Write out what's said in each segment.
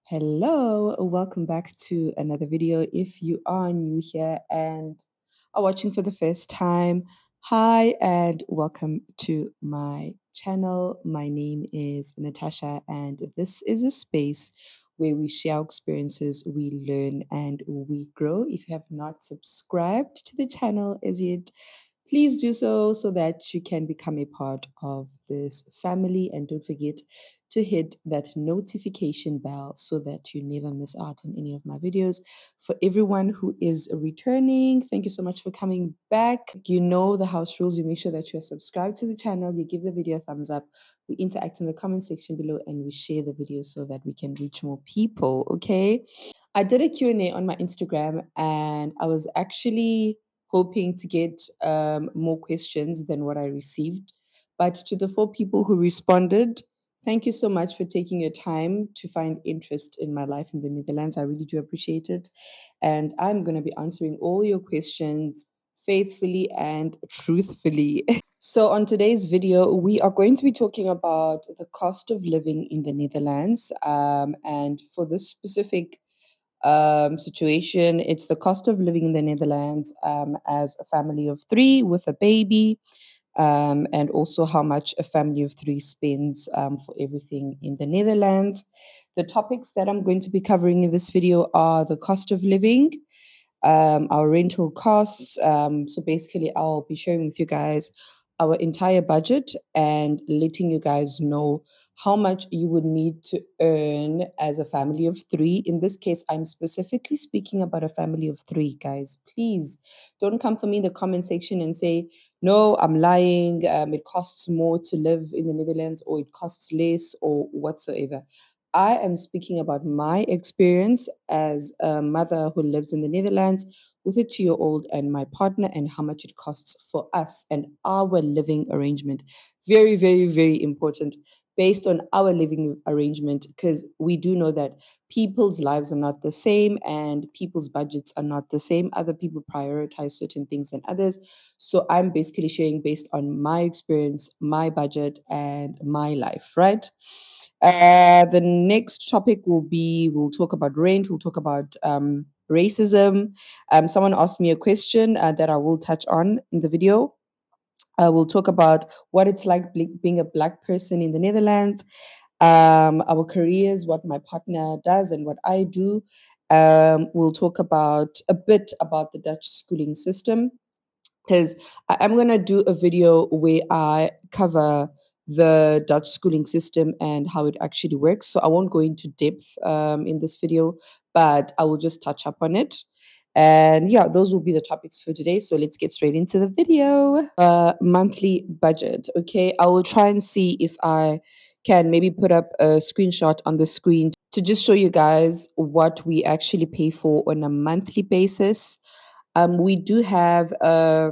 Hello, welcome back to another video. If you are new here and are watching for the first time, hi and welcome to my channel. My name is Natasha, and this is a space where we share experiences, we learn, and we grow. If you have not subscribed to the channel as yet, please do so that you can become a part of this family. And don't forget to hit that notification bell so that you never miss out on any of my videos. For everyone who is returning, thank you so much for coming back. You know the house rules. You make sure that you're subscribed to the channel, you give the video a thumbs up, we interact in the comment section below, and we share the video so that we can reach more people, okay? I did a Q&A on my Instagram, and I was actually hoping to get more questions than what I received. But to the 4 people who responded, thank you so much for taking your time to find interest in my life in the Netherlands. I really do appreciate it. And I'm going to be answering all your questions faithfully and truthfully. So, on today's video, we are going to be talking about the cost of living in the Netherlands. And for this specific situation, it's the cost of living in the Netherlands as a family of 3 with a baby, and also how much a family of 3 spends for everything in the Netherlands. The topics that I'm going to be covering in this video are the cost of living, our rental costs. So basically, I'll be sharing with you guys our entire budget and letting you guys know how much you would need to earn as a family of 3. In this case, I'm specifically speaking about a family of 3, guys. Please don't come for me in the comment section and say, no, I'm lying. It costs more to live in the Netherlands, or it costs less, or whatsoever. I am speaking about my experience as a mother who lives in the Netherlands with a 2-year-old and my partner, and how much it costs for us and our living arrangement. Very, very, very important, based on our living arrangement, because we do know that people's lives are not the same and people's budgets are not the same. Other people prioritize certain things than others. So I'm basically sharing based on my experience, my budget, and my life, right? The next topic will be, we'll talk about rent, we'll talk about racism. Someone asked me a question that I will touch on in the video. We'll talk about what it's like being a Black person in the Netherlands, our careers, what my partner does and what I do. We'll talk about a bit about the Dutch schooling system, because I'm going to do a video where I cover the Dutch schooling system and how it actually works. So I won't go into depth in this video, but I will just touch up on it. And yeah, those will be the topics for today. So let's get straight into the video. Monthly budget. Okay, I will try and see if I can maybe put up a screenshot on the screen to just show you guys what we actually pay for on a monthly basis. We do have a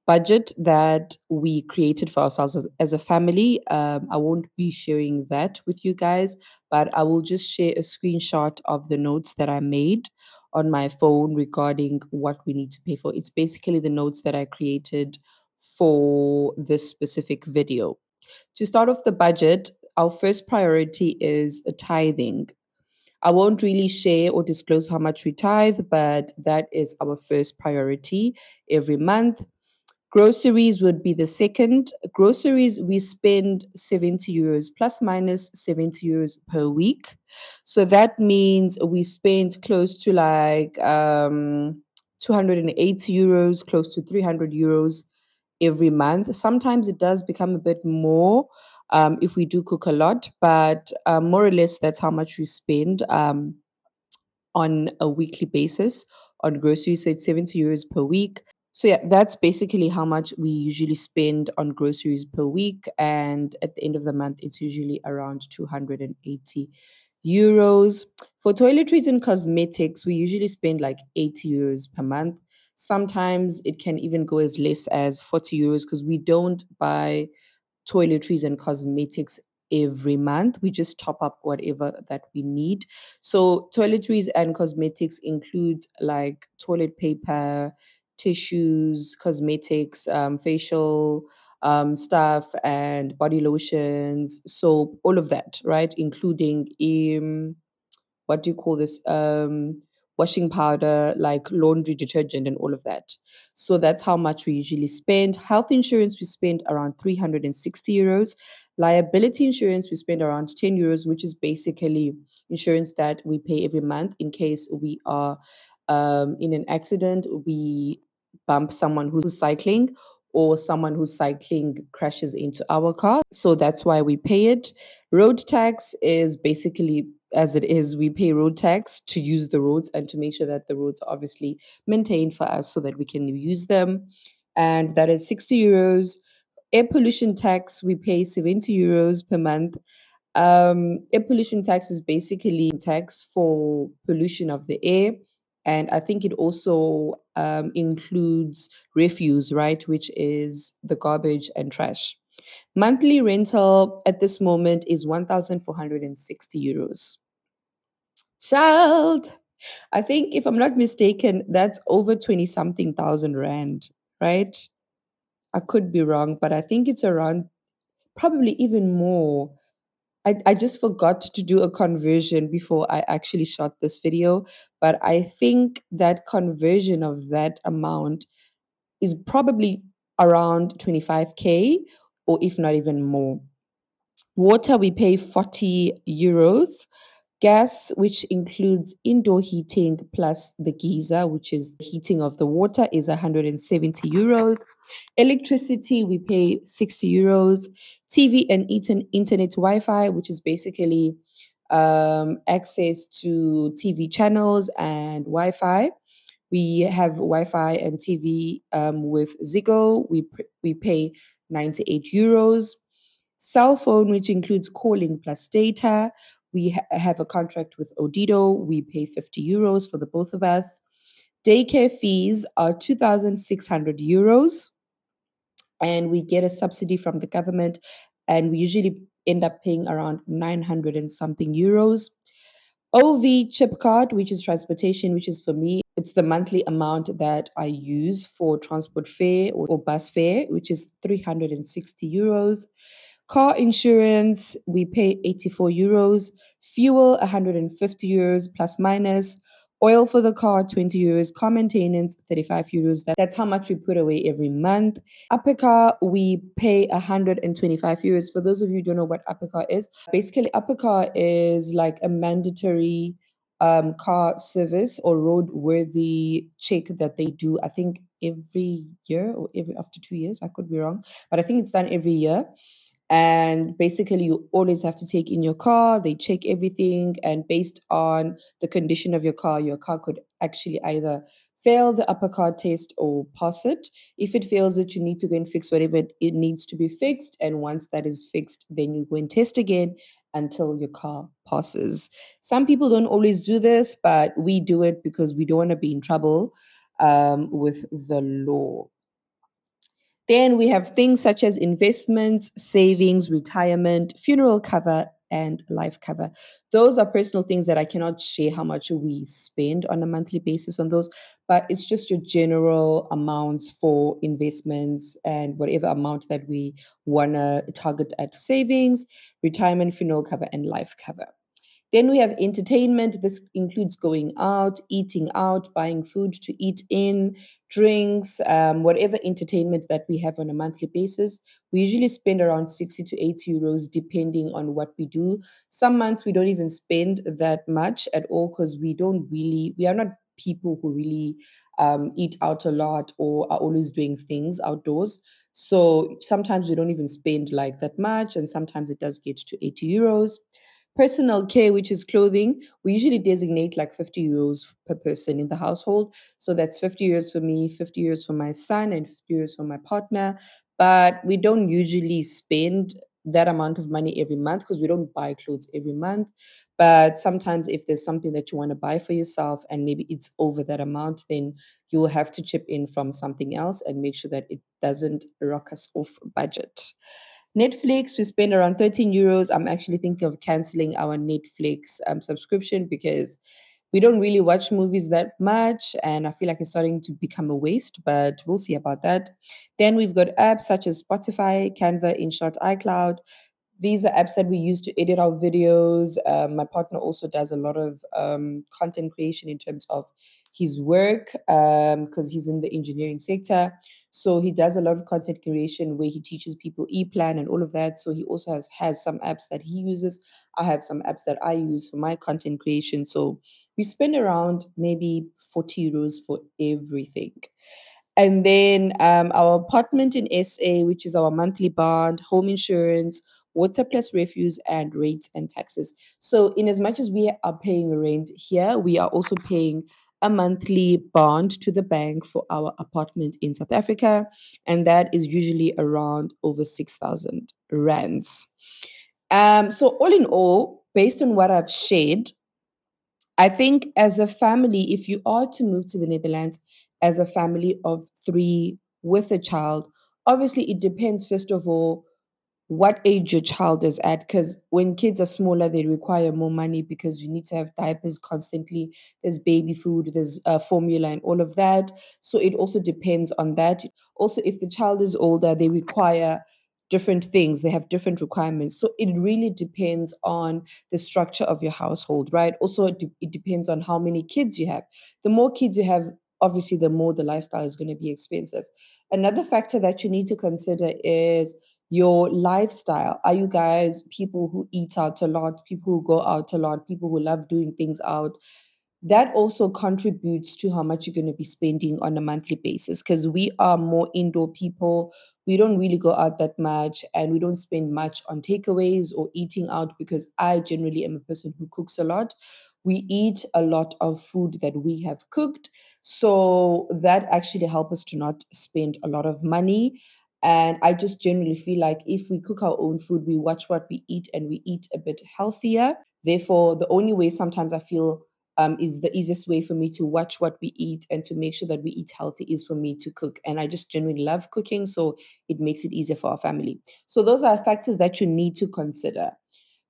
budget that we created for ourselves as a family. I won't be sharing that with you guys, but I will just share a screenshot of the notes that I made on my phone regarding what we need to pay for. It's basically the notes that I created for this specific video. To start off the budget, our first priority is tithing. I won't really share or disclose how much we tithe, but that is our first priority every month. Groceries would be the second. Groceries, we spend 70 euros, plus minus 70 euros per week. So that means we spend close to like 280 euros, close to 300 euros every month. Sometimes it does become a bit more if we do cook a lot, but more or less that's how much we spend on a weekly basis on groceries. So it's 70 euros per week. So yeah, that's basically how much we usually spend on groceries per week. And at the end of the month, it's usually around 280 euros. For toiletries and cosmetics, we usually spend like 80 euros per month. Sometimes it can even go as less as 40 euros, because we don't buy toiletries and cosmetics every month. We just top up whatever that we need. So toiletries and cosmetics include like toilet paper, tissues, cosmetics, facial stuff, and body lotions, soap, all of that, right? Including what do you call this? Washing powder, like laundry detergent and all of that. So that's how much we usually spend. Health insurance, we spend around 360 euros. Liability insurance, we spend around 10 euros, which is basically insurance that we pay every month in case we are in an accident, we bump someone who's cycling, or someone who's cycling crashes into our car. So that's why we pay it. Road tax is basically as it is, we pay road tax to use the roads and to make sure that the roads are obviously maintained for us so that we can use them. And that is 60 euros. Air pollution tax, we pay 70 euros per month. Air pollution tax is basically tax for pollution of the air. And I think it also includes refuse, right, which is the garbage and trash. Monthly rental at this moment is 1,460 euros. Child, I think if I'm not mistaken, that's over 20 something thousand rand, right? I could be wrong, but I think it's around probably even more. I just forgot to do a conversion before I actually shot this video, but I think that conversion of that amount is probably around 25K, or if not even more. Water, we pay 40 euros. Gas, which includes indoor heating plus the geyser, which is the heating of the water, is 170 euros. Electricity, we pay 60 euros. TV and internet Wi Fi, which is basically access to TV channels and Wi Fi. We have Wi Fi and TV with Ziggo. We pay 98 euros. Cell phone, which includes calling plus data. We have a contract with Odido. We pay 50 euros for the both of us. Daycare fees are 2,600 euros, and we get a subsidy from the government, and we usually end up paying around 900 and something euros. OV chip card, which is transportation, which is for me, it's the monthly amount that I use for transport fare or bus fare, which is 360 euros. Car insurance, we pay 84 euros. Fuel, 150 euros plus minus. Oil for the car, 20 euros. Car maintenance, 35 euros. That's how much we put away every month. Uppercar, we pay 125 euros. For those of you who don't know what Uppercar is, basically, Uppercar is like a mandatory car service or roadworthy check that they do, I think, every year or every after 2 years. I could be wrong, but I think it's done every year. And basically, you always have to take in your car, they check everything, and based on the condition of your car could actually either fail the upper car test or pass it. If it fails it, you need to go and fix whatever it needs to be fixed, and once that is fixed, then you go and test again until your car passes. Some people don't always do this, but we do it because we don't want to be in trouble with the law. Then we have things such as investments, savings, retirement, funeral cover, and life cover. Those are personal things that I cannot share how much we spend on a monthly basis on those, but it's just your general amounts for investments and whatever amount that we want to target at savings, retirement, funeral cover, and life cover. Then we have entertainment. This includes going out, eating out, buying food to eat in, drinks, whatever entertainment that we have on a monthly basis. We usually spend around 60 to 80 euros depending on what we do. Some months we don't even spend that much at all because we are not people who really eat out a lot or are always doing things outdoors. So sometimes we don't even spend like that much, and sometimes it does get to 80 euros. Personal care, which is clothing, we usually designate like 50 euros per person in the household. So that's 50 euros for me, 50 euros for my son, and 50 euros for my partner. But we don't usually spend that amount of money every month because we don't buy clothes every month. But sometimes, if there's something that you want to buy for yourself and maybe it's over that amount, then you will have to chip in from something else and make sure that it doesn't rock us off budget. Netflix, we spend around 13 euros. I'm actually thinking of canceling our Netflix subscription because we don't really watch movies that much. And I feel like it's starting to become a waste, but we'll see about that. Then we've got apps such as Spotify, Canva, InShot, iCloud. These are apps that we use to edit our videos. My partner also does a lot of content creation in terms of his work because he's in the engineering sector. So he does a lot of content creation where he teaches people e-plan and all of that. So he also has some apps that he uses. I have some apps that I use for my content creation. So we spend around maybe 40 euros for everything. And then our apartment in SA, which is our monthly bond, home insurance, water plus refuse, and rates and taxes. So, in as much as we are paying rent here, we are also paying a monthly bond to the bank for our apartment in South Africa, and that is usually around over 6,000 rands. So, all in all, based on what I've shared, I think as a family, if you are to move to the Netherlands as a family of three with a child, obviously it depends, first of all, what age your child is at. Because when kids are smaller, they require more money because you need to have diapers constantly. There's baby food, there's formula, and all of that. So it also depends on that. Also, if the child is older, they require different things, they have different requirements. So it really depends on the structure of your household, right? Also, it depends on how many kids you have. The more kids you have, obviously, the more the lifestyle is going to be expensive. Another factor that you need to consider is your lifestyle. Are you guys people who eat out a lot, people who go out a lot, people who love doing things out? That also contributes to how much you're going to be spending on a monthly basis because we are more indoor people. We don't really go out that much and we don't spend much on takeaways or eating out because I generally am a person who cooks a lot. We eat a lot of food that we have cooked. So that actually helps us to not spend a lot of money. And I just generally feel like if we cook our own food, we watch what we eat and we eat a bit healthier. Therefore, the only way sometimes I feel is the easiest way for me to watch what we eat and to make sure that we eat healthy is for me to cook. And I just genuinely love cooking, so it makes it easier for our family. So those are factors that you need to consider.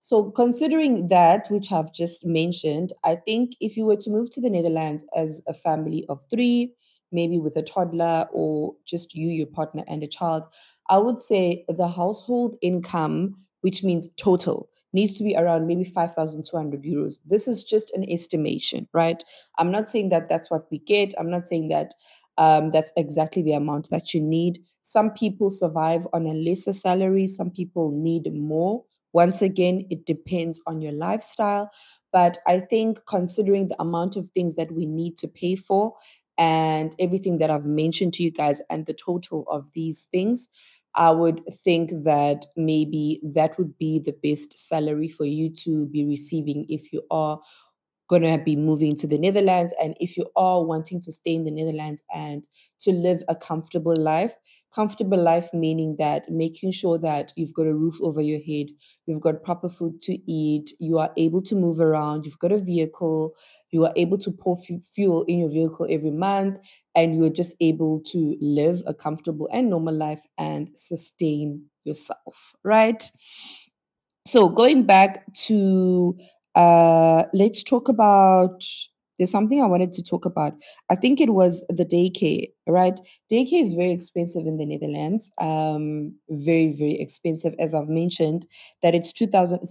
So, considering that, which I've just mentioned, I think if you were to move to the Netherlands as a family of three, maybe with a toddler or just you, your partner, and a child, I would say the household income, which means total, needs to be around maybe 5,200 euros. This is just an estimation, right? I'm not saying that that's what we get. I'm not saying that that's exactly the amount that you need. Some people survive on a lesser salary, some people need more. Once again, it depends on your lifestyle. But I think considering the amount of things that we need to pay for and everything that I've mentioned to you guys and the total of these things, I would think that maybe that would be the best salary for you to be receiving if you are going to be moving to the Netherlands. And if you are wanting to stay in the Netherlands and to live a comfortable life meaning that making sure that you've got a roof over your head, you've got proper food to eat, you are able to move around, you've got a vehicle, you are able to pour fuel in your vehicle every month, and you're just able to live a comfortable and normal life and sustain yourself, right? So going back to let's talk about there's something I wanted to talk about. I think it was the daycare, right? Daycare is very expensive in the Netherlands. Very, very expensive. As I've mentioned, that it's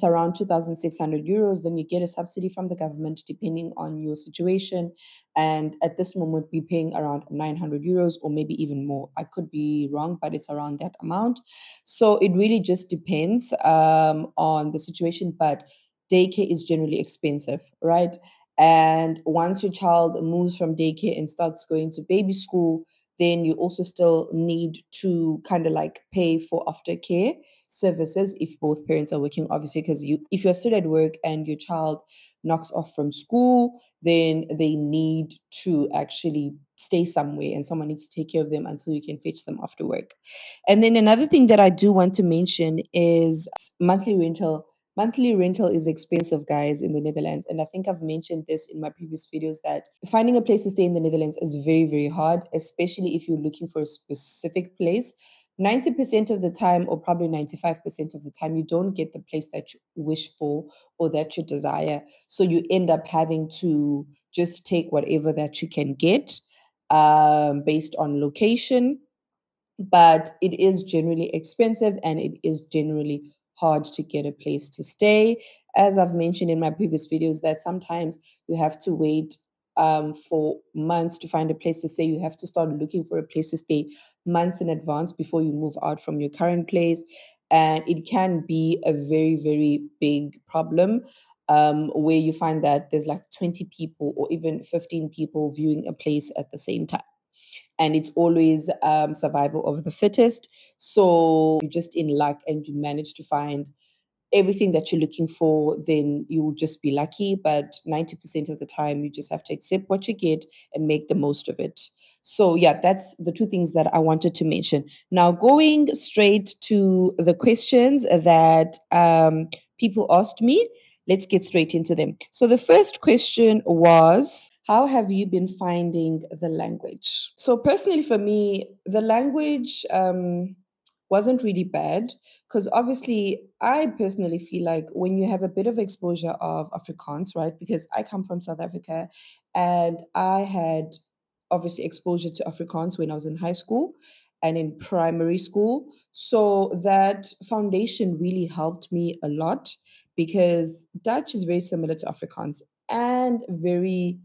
around 2,600 euros. Then you get a subsidy from the government depending on your situation. And at this moment, we're paying around 900 euros or maybe even more. I could be wrong, but it's around that amount. So it really just depends on the situation, but daycare is generally expensive, right? And once your child moves from daycare and starts going to baby school, then you also still need to kind of like pay for aftercare services if both parents are working, obviously, because if you're still at work and your child knocks off from school, then they need to actually stay somewhere and someone needs to take care of them until you can fetch them after work. And then another thing that I do want to mention is monthly rental. Monthly rental is expensive, guys, in the Netherlands. And I think I've mentioned this in my previous videos that finding a place to stay in the Netherlands is very, very hard, especially if you're looking for a specific place. 90% of the time, or probably 95% of the time, you don't get the place that you wish for or that you desire. So you end up having to just take whatever that you can get based on location, but it is generally expensive and it is generally hard to get a place to stay. As I've mentioned in my previous videos, that sometimes you have to wait for months to find a place to stay. You have to start looking for a place to stay months in advance before you move out from your current place. And it can be a very, very big problem where you find that there's like 20 people or even 15 people viewing a place at the same time. And it's always survival of the fittest. So you're just in luck and you manage to find everything that you're looking for, then you will just be lucky. But 90% of the time, you just have to accept what you get and make the most of it. So, yeah, that's the two things that I wanted to mention. Now, going straight to the questions that people asked me, let's get straight into them. So, the first question was, how have you been finding the language? So, personally, for me, the language wasn't really bad because obviously I personally feel like when you have a bit of exposure of Afrikaans, right? Because I come from South Africa and I had obviously exposure to Afrikaans when I was in high school and in primary school. So that foundation really helped me a lot because Dutch is very similar to Afrikaans and very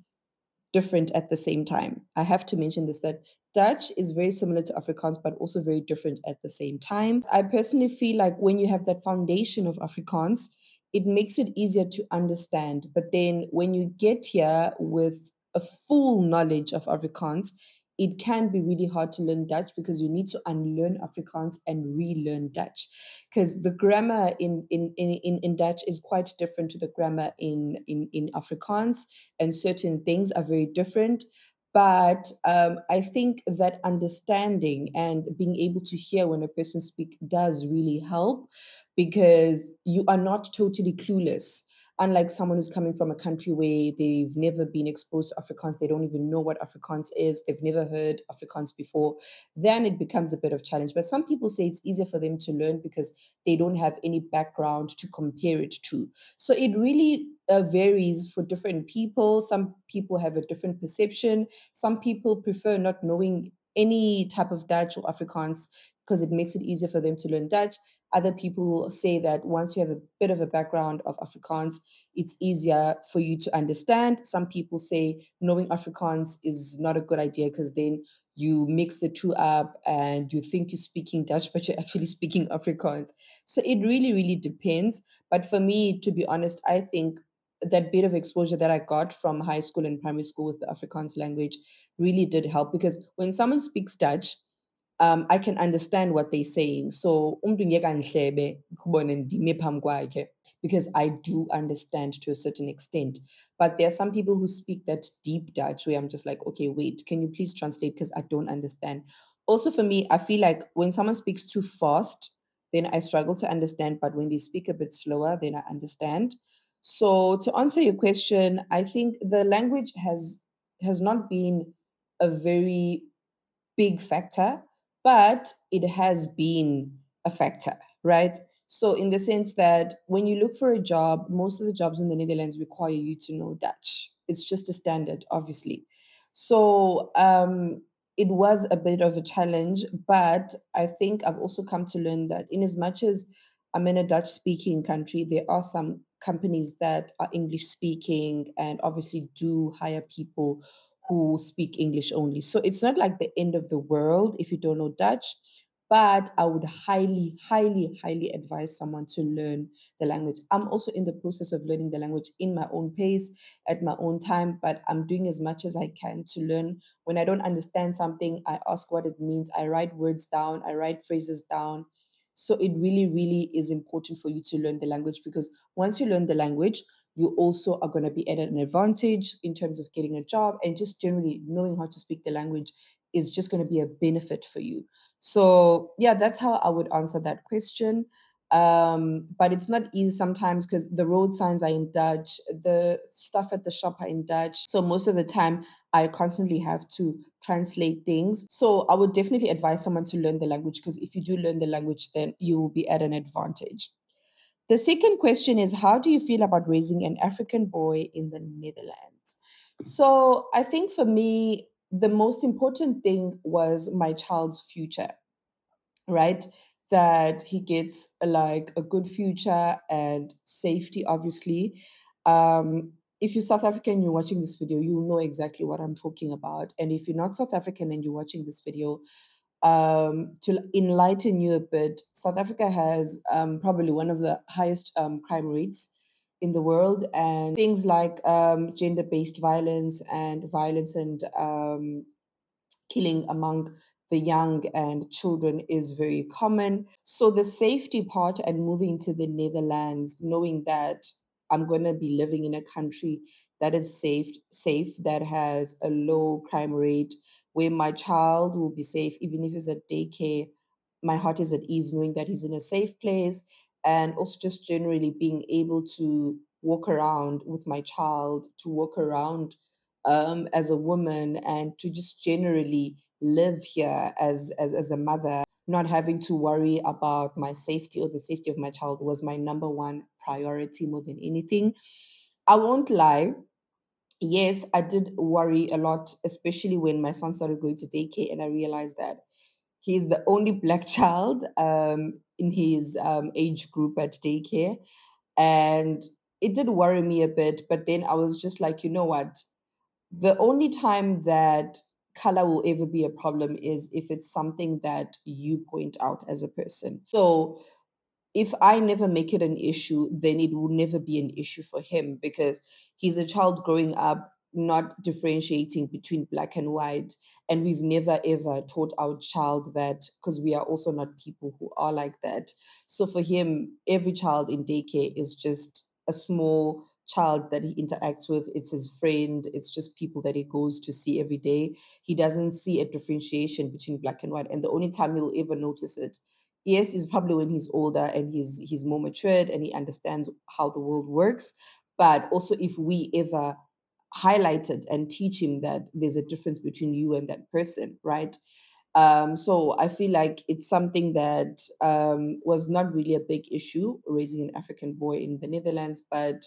different at the same time. I have to mention this, that Dutch is very similar to Afrikaans, but also very different at the same time. I personally feel like when you have that foundation of Afrikaans, it makes it easier to understand. But then when you get here with a full knowledge of Afrikaans, it can be really hard to learn Dutch because you need to unlearn Afrikaans and relearn Dutch. Because the grammar in Dutch is quite different to the grammar in Afrikaans, and certain things are very different. But I think that understanding and being able to hear when a person speaks does really help because you are not totally clueless. Unlike someone who's coming from a country where they've never been exposed to Afrikaans, they don't even know what Afrikaans is, they've never heard Afrikaans before, then it becomes a bit of challenge. But some people say it's easier for them to learn because they don't have any background to compare it to. So it really varies for different people. Some people have a different perception. Some people prefer not knowing any type of Dutch or Afrikaans because it makes it easier for them to learn Dutch. Other people say that once you have a bit of a background of Afrikaans, it's easier for you to understand. Some people say knowing Afrikaans is not a good idea because then you mix the two up and you think you're speaking Dutch, but you're actually speaking Afrikaans. So it really, really depends. But for me, to be honest, I think that bit of exposure that I got from high school and primary school with the Afrikaans language really did help because when someone speaks Dutch, I can understand what they're saying. So umuntu ngeke angihlebe kubone ndime phambi kwakhe because I do understand to a certain extent. But there are some people who speak that deep Dutch where I'm just like, okay, wait, can you please translate because I don't understand. Also for me, I feel like when someone speaks too fast, then I struggle to understand. But when they speak a bit slower, then I understand. So to answer your question, I think the language has not been a very big factor, but it has been a factor, right? So, in the sense that when you look for a job, most of the jobs in the Netherlands require you to know Dutch. It's just a standard, obviously. So, it was a bit of a challenge, but I think I've also come to learn that in as much as I'm in a Dutch speaking country, there are some companies that are English speaking and obviously do hire people who speak English only. So it's not like the end of the world if you don't know Dutch, but I would highly, highly, highly advise someone to learn the language. I'm also in the process of learning the language in my own pace, at my own time, but I'm doing as much as I can to learn. When I don't understand something, I ask what it means. I write words down, I write phrases down. So it really, really is important for you to learn the language because once you learn the language, you also are going to be at an advantage in terms of getting a job and just generally knowing how to speak the language is just going to be a benefit for you. So yeah, that's how I would answer that question. But it's not easy sometimes because the road signs are in Dutch, the stuff at the shop are in Dutch. So most of the time I constantly have to translate things. So I would definitely advise someone to learn the language because if you do learn the language, then you will be at an advantage. The second question is, how do you feel about raising an African boy in the Netherlands? So I think for me, the most important thing was my child's future, right? that he gets like a good future and safety, obviously. If you're South African, you're watching this video, you'll know exactly what I'm talking about. And if you're not South African and you're watching this video, to enlighten you a bit, South Africa has probably one of the highest crime rates in the world, and things like gender-based violence and violence and killing among the young and children is very common. So the safety part and moving to the Netherlands, knowing that I'm going to be living in a country that is safe, that has a low crime rate, where my child will be safe, even if it's at daycare. My heart is at ease knowing that he's in a safe place, and also just generally being able to walk around with my child, to walk around as a woman, and to just generally live here as a mother, not having to worry about my safety or the safety of my child was my number one priority more than anything. I won't lie. Yes, I did worry a lot, especially when my son started going to daycare and I realized that he's the only black child in his age group at daycare. And it did worry me a bit, but then I was just like, you know what? The only time that color will ever be a problem is if it's something that you point out as a person. So if I never make it an issue, then it will never be an issue for him because he's a child growing up not differentiating between black and white. And we've never ever taught our child that because we are also not people who are like that. So for him, every child in daycare is just a small child that he interacts with. It's his friend, it's just people that he goes to see every day. He doesn't see a differentiation between black and white. And the only time he'll ever notice it, yes, is probably when he's older and he's more matured and he understands how the world works. But also if we ever highlight it and teach him that there's a difference between you and that person, right? So I feel like it's something that was not really a big issue raising an African boy in the Netherlands, but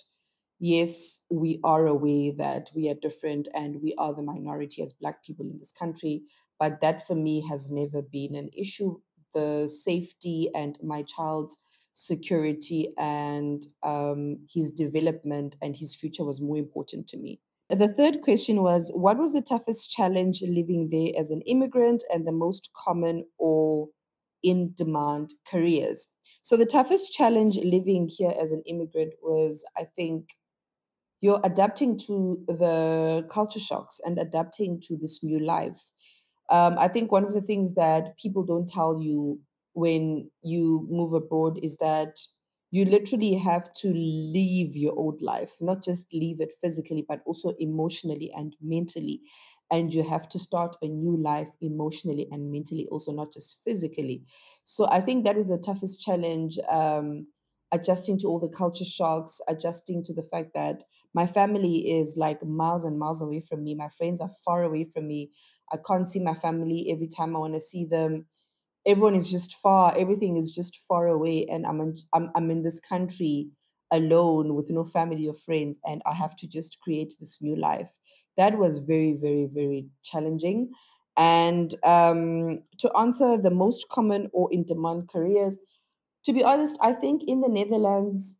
yes, we are aware that we are different and we are the minority as Black people in this country. But that for me has never been an issue. The safety and my child's security and his development and his future was more important to me. The third question was, what was the toughest challenge living there as an immigrant and the most common or in demand careers? So, the toughest challenge living here as an immigrant was, I think, you're adapting to the culture shocks and adapting to this new life. I think one of the things that people don't tell you when you move abroad is that you literally have to leave your old life, not just leave it physically, but also emotionally and mentally. And you have to start a new life emotionally and mentally, also not just physically. So I think that is the toughest challenge. Adjusting to all the culture shocks, adjusting to the fact that my family is like miles and miles away from me. My friends are far away from me. I can't see my family every time I want to see them. Everyone is just far. Everything is just far away, and I'm in this country alone with no family or friends, and I have to just create this new life. That was very, very, very challenging. And to answer the most common or in demand careers, to be honest, I think in the Netherlands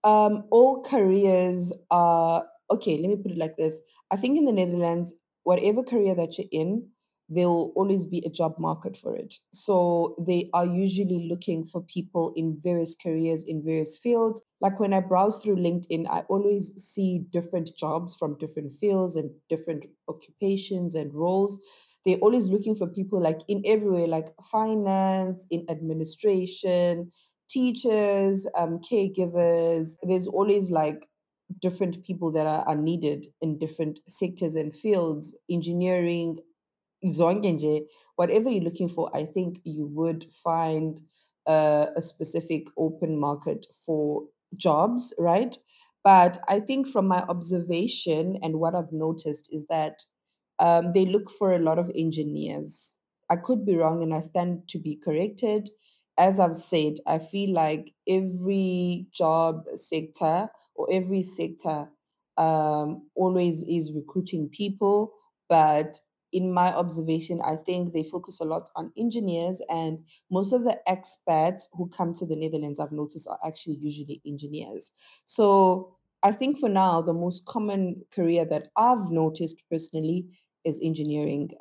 all careers are okay. Let me put it like this. I think in the Netherlands, whatever career that you're in, there will always be a job market for it. So they are usually looking for people in various careers in various fields. Like when I browse through LinkedIn, I always see different jobs from different fields and different occupations and roles. They're always looking for people like in everywhere, like finance, in administration, teachers, caregivers. There's always like different people that are needed in different sectors and fields, engineering, zonke nje, whatever you're looking for, I think you would find a specific open market for jobs, right? But I think from my observation and what I've noticed is that they look for a lot of engineers. I could be wrong and I stand to be corrected. As I've said, I feel like every job sector or every sector always is recruiting people, but in my observation, I think they focus a lot on engineers, and most of the expats who come to the Netherlands, I've noticed, are actually usually engineers. So I think for now, the most common career that I've noticed personally is engineering.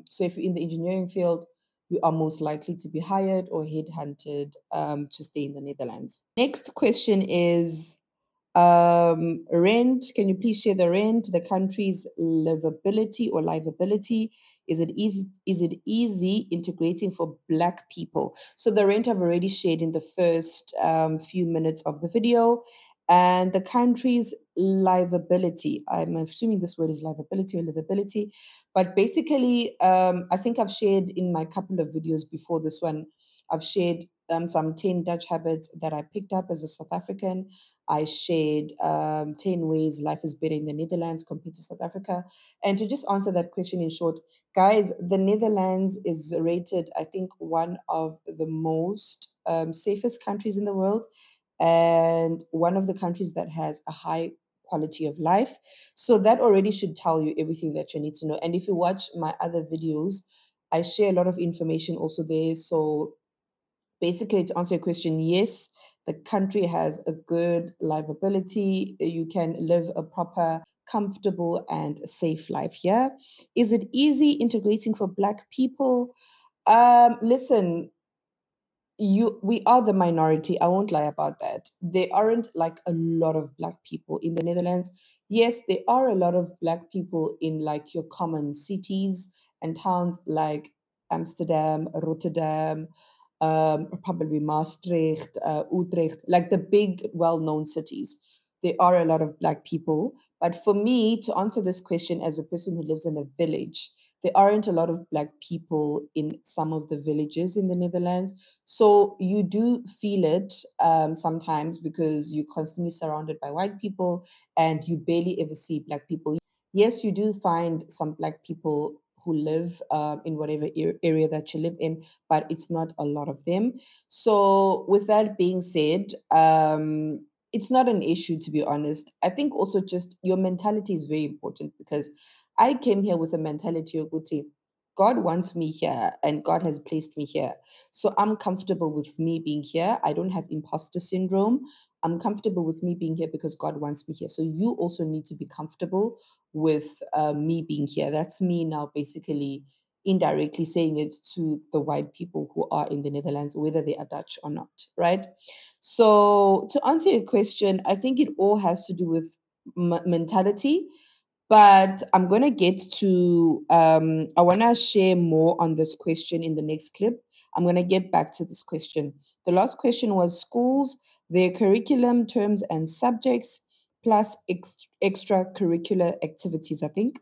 So if you're in the engineering field, you are most likely to be hired or headhunted to stay in the Netherlands. Next question is rent. Can you please share the rent, the country's livability or livability? Is it easy? Is it easy integrating for Black people? So the rent I've already shared in the first few minutes of the video, and the country's livability. I'm assuming this word is livability or livability, but basically, I think I've shared in my couple of videos before this one. I've shared some 10 Dutch habits that I picked up as a South African. I shared 10 ways life is better in the Netherlands compared to South Africa. And to just answer that question in short, guys, the Netherlands is rated, I think, one of the most safest countries in the world and one of the countries that has a high quality of life. So that already should tell you everything that you need to know. And if you watch my other videos, I share a lot of information also there. So basically, to answer your question, yes, the country has a good livability. You can live a proper, comfortable, and safe life here. Is it easy integrating for Black people? Listen, we are the minority. I won't lie about that. There aren't like a lot of Black people in the Netherlands. Yes, there are a lot of Black people in like your common cities and towns like Amsterdam, Rotterdam, probably Maastricht, Utrecht, like the big well-known cities. There are a lot of Black people. But for me, to answer this question as a person who lives in a village, there aren't a lot of Black people in some of the villages in the Netherlands. So you do feel it sometimes because you're constantly surrounded by white people and you barely ever see Black people. Yes, you do find some Black people who live in whatever area that you live in, but it's not a lot of them. So, with that being said, it's not an issue, to be honest. I think also just your mentality is very important because I came here with a mentality of Guti. God wants me here and God has placed me here. So I'm comfortable with me being here. I don't have imposter syndrome. I'm comfortable with me being here because God wants me here. So you also need to be comfortable with me being here. That's me now basically indirectly saying it to the white people who are in the Netherlands, whether they are Dutch or not, right? So to answer your question, I think it all has to do with mentality, but I'm going to get to, I want to share more on this question in the next clip. I'm going to get back to this question. The last question was schools, their curriculum, terms, and subjects, plus extracurricular activities, I think.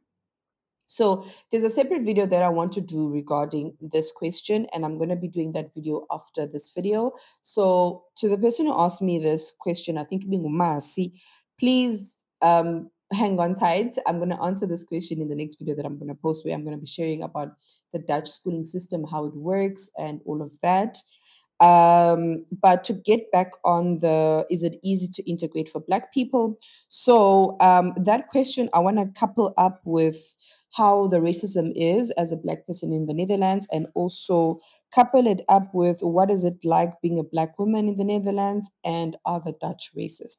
So there's a separate video that I want to do regarding this question, and I'm going to be doing that video after this video. So to the person who asked me this question, I think being Umasi, please hang on tight. I'm going to answer this question in the next video that I'm going to post, where I'm going to be sharing about the Dutch schooling system, how it works, and all of that. But to get back on the, is it easy to integrate for Black people? So that question I want to couple up with how the racism is as a Black person in the Netherlands, and also couple it up with what is it like being a Black woman in the Netherlands, and are the Dutch racist?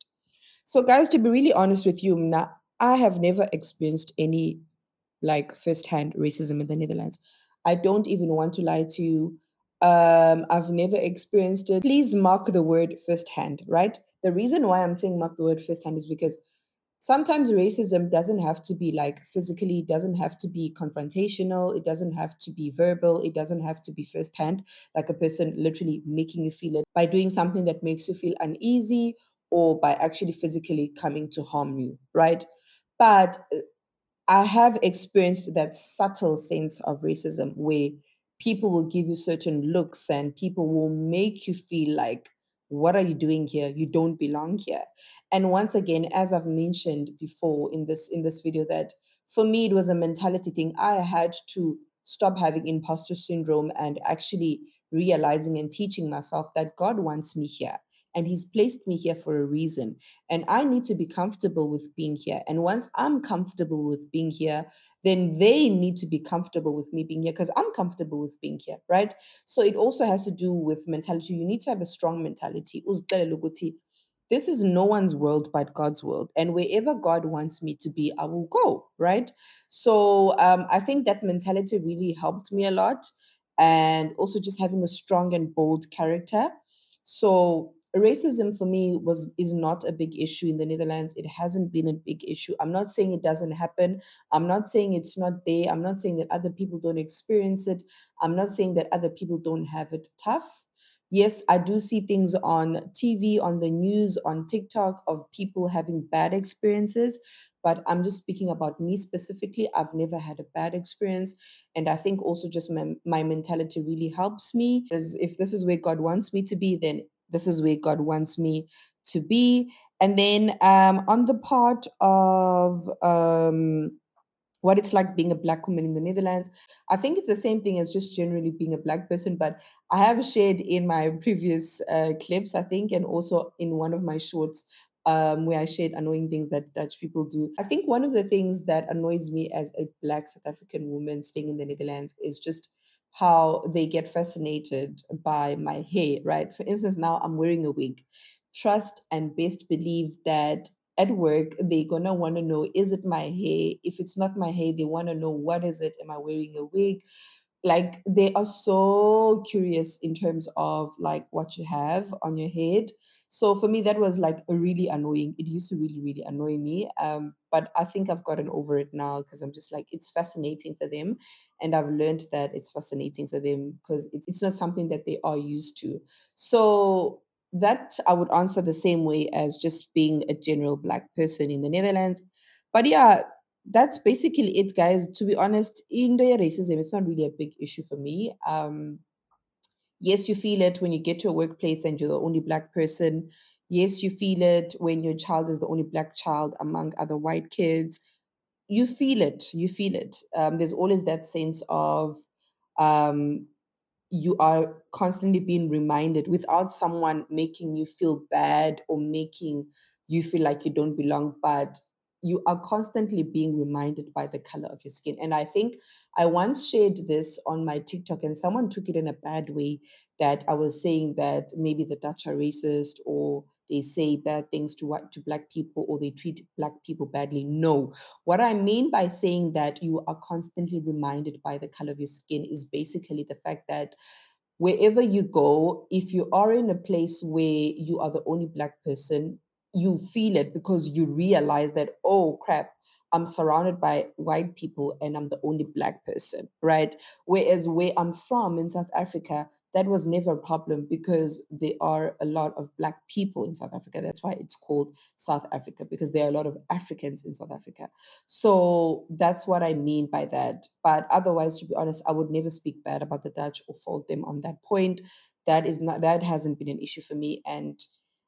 So, guys, to be really honest with you, I have never experienced any like firsthand racism in the Netherlands. I don't even want to lie to you. I've never experienced it. Please mark the word firsthand, right? The reason why I'm saying mark the word firsthand is because sometimes racism doesn't have to be like physically, it doesn't have to be confrontational, it doesn't have to be verbal, it doesn't have to be firsthand, like a person literally making you feel it by doing something that makes you feel uneasy or by actually physically coming to harm you, right? But I have experienced that subtle sense of racism where people will give you certain looks and people will make you feel like, what are you doing here? You don't belong here. And once again, as I've mentioned before in this video, that for me it was a mentality thing. I had to stop having imposter syndrome and actually realizing and teaching myself that God wants me here. and he's placed me here for a reason. And I need to be comfortable with being here. And once I'm comfortable with being here, then they need to be comfortable with me being here because I'm comfortable with being here, right? So it also has to do with mentality. You need to have a strong mentality. Uzixelele ukuthi, this is no one's world but God's world. And wherever God wants me to be, I will go, right? So I think that mentality really helped me a lot. And also just having a strong and bold character. So racism for me is not a big issue in the Netherlands. It hasn't been a big issue. I'm not saying it doesn't happen. I'm not saying it's not there. I'm not saying that other people don't experience it. I'm not saying that other people don't have it tough. Yes, I do see things on TV, on the news, on TikTok of people having bad experiences, but I'm just speaking about me specifically. I've never had a bad experience. And I think also just my mentality really helps me. Because if this is where God wants me to be, then this is where God wants me to be. And then on the part of what it's like being a black woman in the Netherlands. I think it's the same thing as just generally being a black person, but I have shared in my previous clips, I think, and also in one of my shorts where I shared annoying things that Dutch people do. I think one of the things that annoys me as a black South African woman staying in the Netherlands is just how they get fascinated by my hair, right? For instance, now I'm wearing a wig. Trust and best believe that at work they're gonna want to know, is it my hair? If it's not my hair, they want to know, what is it? Am I wearing a wig? Like they are so curious in terms of like what you have on your head. So for me that was like a really annoying. It used to really annoy me, but I think I've gotten over it now because I'm just like, it's fascinating for them, and I've learned that it's fascinating for them because it's not something that they are used to. So that I would answer the same way as just being a general black person in the Netherlands. But yeah, that's basically it, guys. To be honest, in the racism, it's not really a big issue for me. Yes, you feel it when you get to a workplace and you're the only black person. Yes, you feel it when your child is the only black child among other white kids. You feel it. You feel it. There's always that sense of um, you are constantly being reminded without someone making you feel bad or making you feel like you don't belong, but you are constantly being reminded by the color of your skin. And I think I once shared this on my TikTok and someone took it in a bad way, that I was saying that maybe the Dutch are racist or they say bad things to black people or they treat black people badly. No, what I mean by saying that you are constantly reminded by the color of your skin is basically the fact that wherever you go, if you are in a place where you are the only black person, you feel it because you realize that, oh crap, I'm surrounded by white people and I'm the only black person, right? Whereas where I'm from in South Africa, that was never a problem because there are a lot of black people in South Africa. That's why it's called South Africa, because there are a lot of Africans in South Africa. So that's what I mean by that. But otherwise, to be honest, I would never speak bad about the Dutch or fault them on that point. That hasn't been an issue for me. And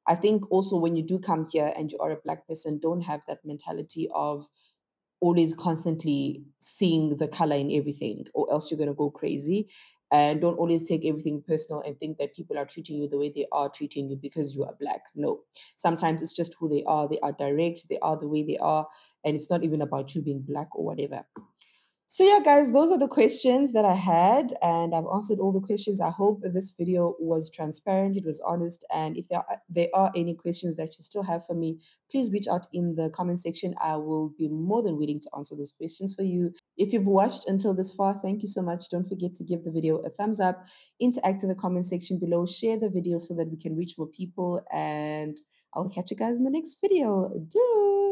I think also when you do come here and you are a black person, don't have that mentality of always constantly seeing the color in everything, or else you're gonna go crazy. And don't always take everything personal and think that people are treating you the way they are treating you because you are black. No. Sometimes it's just who they are. They are direct, they are the way they are, and it's not even about you being black or whatever. So yeah, guys, those are the questions that I had, and I've answered all the questions. I hope this video was transparent, it was honest, and if there are any questions that you still have for me, please reach out in the comment section. I will be more than willing to answer those questions for you. If you've watched until this far, thank you so much. Don't forget to give the video a thumbs up, interact in the comment section below, share the video so that we can reach more people, and I'll catch you guys in the next video. Doei!